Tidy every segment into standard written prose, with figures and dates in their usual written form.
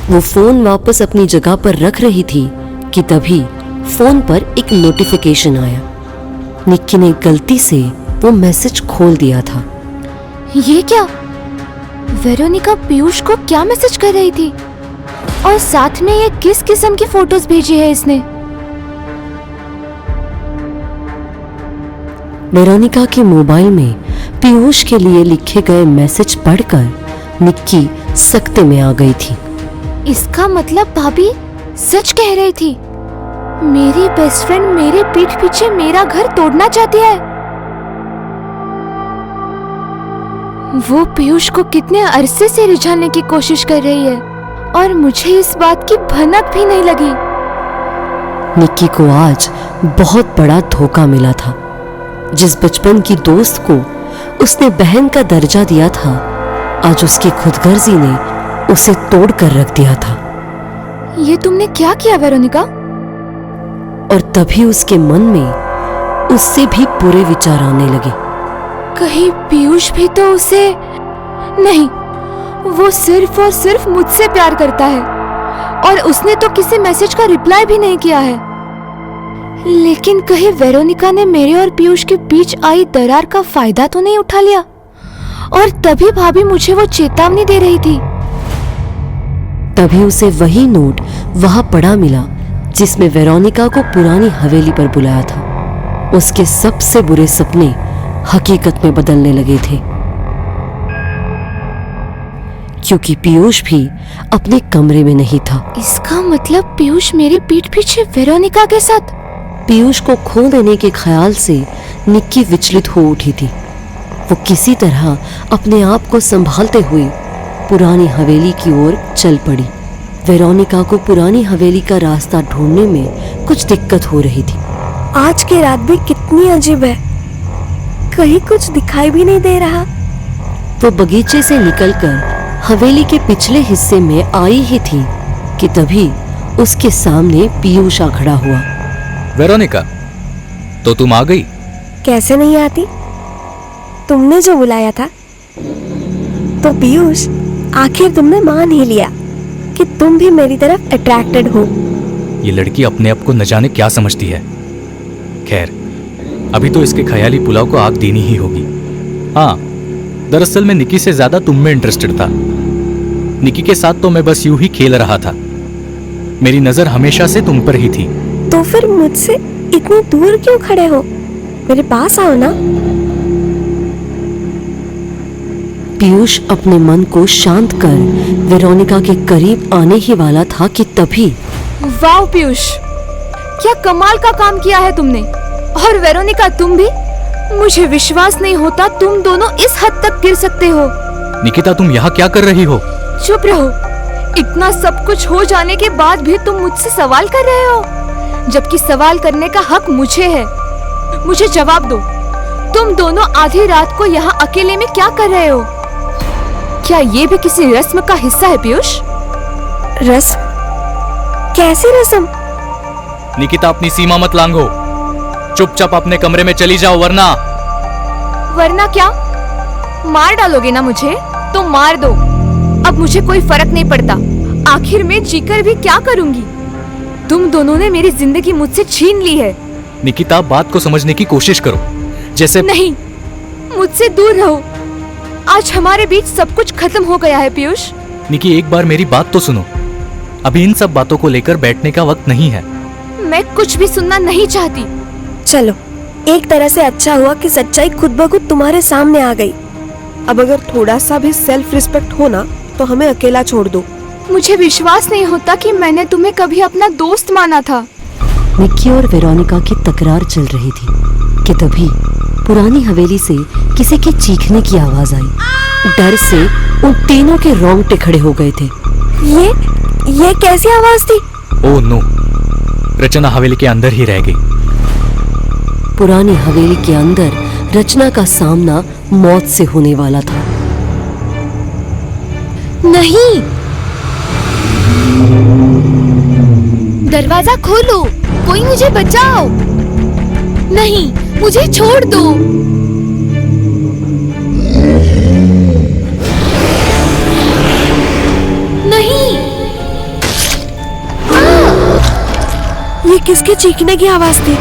वो फोन वापस अपनी जगह पर रख रही थी कि तभी फोन पर एक नोटिफिकेशन आया। निक्की ने गलती से वो मैसेज खोल दिया था। ये क्या? वेरोनिका पीयूष को क्या मैसेज कर रही थी? और साथ में ये किस किस्म की फोटोज भेजी है इसने? वेरोनिका के मोबाइल में पीयूष के लिए लिखे गए मैसेज पढ़कर निक्की सकते में आ गई थी। इसका मतलब भाभी सच कह रही थी। मेरी बेस्ट फ्रेंड मेरे पीठ पीछे मेरा घर तोड़ना चाहती है। वो पीयूष को कितने अरसे से रिझाने की कोशिश कर रही है और मुझे इस बात की भनक भी नहीं लगी। निक्की को आज बहुत बड़ा धोखा मिला था। जिस बचपन की दोस्त को उसने बहन का दर्जा दिया था, आज उसकी खुदगर्जी ने उसे तोड़ कर रख दिया था। ये तुमने क्या किया वेरोनिका? और तभी उसके मन में उससे भी बुरे विचार आने लगे। कहीं पीयूष भी तो उसे नहीं, वो सिर्फ और सिर्फ मुझसे प्यार करता है और उसने तो किसी मैसेज का रिप्लाई भी नहीं किया है। लेकिन कहीं वेरोनिका ने मेरे और पीयूष के बीच आई दरार का फायदा तो नहीं उठा लिया? और तभी भाभी मुझे वो चेतावनी दे रही थी। तभी उसे वही नोट वहां पड़ा मिला जिसमें वेरोनिका को पुरानी हवेली पर बुलाया था। उसके सबसे बुरे सपने हकीकत में बदलने लगे थे, क्योंकि पीयूष भी अपने कमरे में नहीं था। इसका मतलब पीयूष मेरी पीठ पीछे वेरोनिका के साथ। पीयूष को खो देने के ख्याल से निक्की विचलित हो उठी थी। वो किसी तरह अपने आप को संभालते हुए पुरानी हवेली की ओर चल पड़ी। वेरोनिका को पुरानी हवेली का रास्ता ढूंढने में कुछ दिक्कत हो रही थी। आज की रात भी कितनी अजीब है, कहीं कुछ दिखाई भी नहीं दे रहा। वो बगीचे से निकलकर हवेली के पिछले हिस्से में आई ही थी कि तभी उसके सामने पीयूष आ खड़ा हुआ। वेरोनिका, तो तुम आ गई? कैसे नहीं आती, तुमने जो बुलाया था। तो पीयूष, आखिर तुमने मान ही लिया कि तुम भी मेरी तरफ अट्रैक्टेड हो। ये लड़की अपने आप को न जाने क्या समझती है। खैर, अभी तो इसके ख्याली पुलाव को आग देनी ही होगी। हाँ, दरअसल मैं निकी से ज्यादा तुम में इंटरेस्टेड था। निकी के साथ तो मैं बस यूं ही खेल रहा था। मेरी नजर हमेशा से तुम पर ही थी। तो फिर मुझसे इतनी दूर क्यों खड़े हो? मेरे पास आओ ना। पीयूष अपने मन को शांत कर वेरोनिका के करीब आने ही वाला था कि तभी वाह पीयूष, क्या कमाल का काम किया है तुमने। और वेरोनिका तुम भी, मुझे विश्वास नहीं होता तुम दोनों इस हद तक गिर सकते हो। निकिता, तुम यहाँ क्या कर रही हो? चुप रहो। इतना सब कुछ हो जाने के बाद भी तुम मुझसे सवाल कर रहे हो, जबकि सवाल करने का हक मुझे है। मुझे जवाब दो, तुम दोनों आधी रात को यहाँ अकेले में क्या कर रहे हो? क्या ये भी किसी रस्म का हिस्सा है पीयूष? रस्म? कैसी रस्म? निकिता, अपनी सीमा मत लांघो। चुपचाप अपने कमरे में चली जाओ, वरना क्या? मार डालोगे ना मुझे? तो मार दो, अब मुझे कोई फर्क नहीं पड़ता। आखिर में जीकर भी क्या करूंगी? तुम दोनों ने मेरी जिंदगी मुझसे छीन ली है। निकिता, बात को समझने की कोशिश करो। जैसे नहीं, मुझसे दूर रहो। आज हमारे बीच सब कुछ खत्म हो गया है पीयूष। निकी, एक बार मेरी बात तो सुनो। अभी इन सब बातों को लेकर बैठने का वक्त नहीं है। मैं कुछ भी सुनना नहीं चाहती। चलो, एक तरह से अच्छा हुआ कि सच्चाई खुद ब खुद तुम्हारे सामने आ गई। अब अगर थोड़ा सा भी सेल्फ रिस्पेक्ट हो ना, तो हमें अकेला छोड़ दो। मुझे विश्वास नहीं होता कि मैंने तुम्हें कभी अपना दोस्त माना था। निक्की और वेरोनिका की तकरार चल रही थी कि तभी पुरानी हवेली से किसी के चीखने की आवाज आई। डर से उन तीनों के रोंगटे खड़े हो गए थे। ये कैसी आवाज थी? ओह नो, रचना हवेली के अंदर ही रह गई। पुरानी हवेली के अंदर रचना का सामना मौत से होने वाला था। नहीं, दरवाजा खोलो, कोई मुझे बचाओ। नहीं, मुझे छोड़ दो। नहीं, ये किसके चीखने की आवाज थी?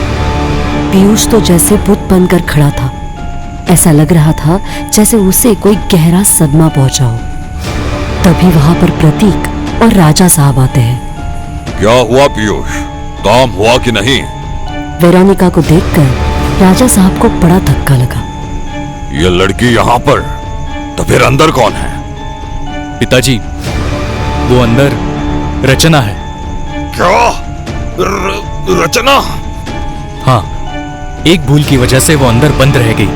पीयूष तो जैसे बुत बनकर खड़ा था। ऐसा लग रहा था जैसे उसे कोई गहरा सदमा पहुंचा हो। तभी वहां पर प्रतीक और राजा साहब आते हैं। क्या हुआ पीयूष, काम हुआ कि नहीं? वेरोनिका को देखकर राजा साहब को बड़ा धक्का लगा। ये लड़की यहाँ पर, तो फिर अंदर कौन है? पिताजी, वो अंदर रचना है। क्या? रचना? हाँ, एक भूल की वजह से वो अंदर बंद रह गई।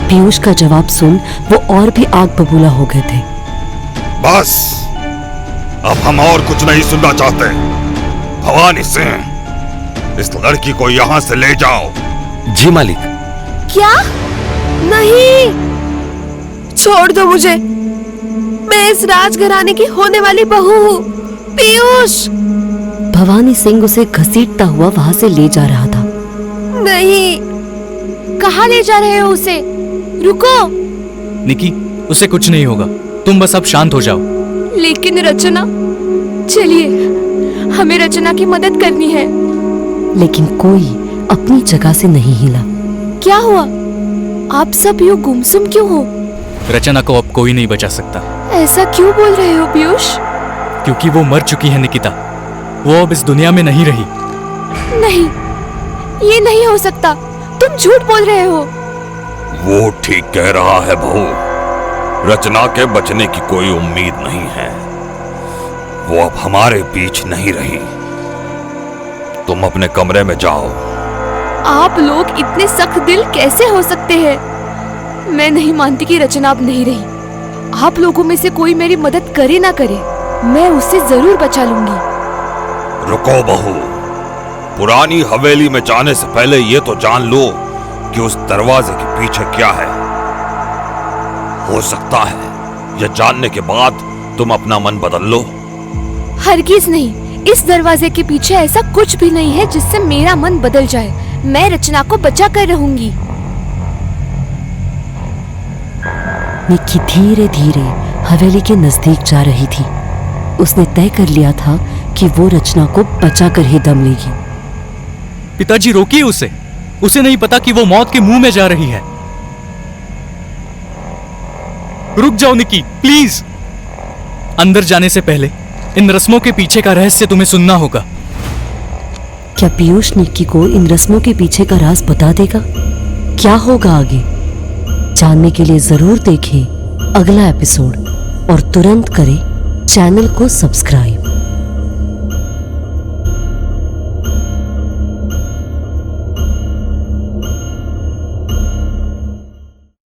पीयूष का जवाब सुन वो और भी आग बबूला हो गए थे। बस, अब हम और कुछ नहीं सुनना चाहते। भवानी सिंह, इस लड़की को यहाँ से ले जाओ। जी मालिक। क्या? नहीं, छोड़ दो मुझे। मैं इस राजघराने की होने वाली बहू हूँ। पीयूष! भवानी सिंह उसे घसीटता हुआ वहां से ले जा रहा था। नहीं। कहाँ ले जा रहे हो उसे? रुको। निकी, उसे कुछ नहीं होगा, तुम बस अब शांत हो जाओ। लेकिन रचना, चलिए, हमें रचना की मदद करनी है। लेकिन कोई अपनी जगह से नहीं हिला। क्या हुआ? आप सब यूं गुमसुम क्यों हो? रचना को अब कोई नहीं बचा सकता। ऐसा क्यों बोल रहे हो पीयूष? क्योंकि वो मर चुकी है निकिता। वो अब इस दुनिया में नहीं रही। नहीं, ये नहीं हो सकता। तुम झूठ बोल रहे हो। वो ठीक कह रहा है बहू। रचना के बचने की कोई उम्मीद नहीं है। वो अब हमारे बीच नहीं रही। तुम अपने कमरे में जाओ। आप लोग इतने सख्त दिल कैसे हो सकते हैं? मैं नहीं मानती कि रचना अब नहीं रही। आप लोगों में से कोई मेरी मदद करे ना करे, मैं उसे जरूर बचा लूंगी। रुको बहू, पुरानी हवेली में जाने से पहले ये तो जान लो कि उस दरवाजे के पीछे क्या है। हो सकता है यह जानने के बाद तुम अपना मन बदल लो। हरगिज नहीं। इस दरवाजे के पीछे ऐसा कुछ भी नहीं है जिससे मेरा मन बदल जाए। मैं रचना को बचा कर रहूंगी। निक्की धीरे धीरे हवेली के नजदीक जा रही थी। उसने तय कर लिया था कि वो रचना को बचा कर ही दम लेगी। पिताजी, रोकिए उसे। उसे नहीं पता कि वो मौत के मुंह में जा रही है। रुक जाओ निकी, प्लीज। अंदर जाने से पहले इन रस्मों के पीछे का रहस्य तुम्हें सुनना होगा। क्या पीयूष निक्की को इन रस्मों के पीछे का राज बता देगा? क्या होगा आगे? जानने के लिए जरूर देखें अगला एपिसोड और तुरंत करें चैनल को सब्सक्राइब।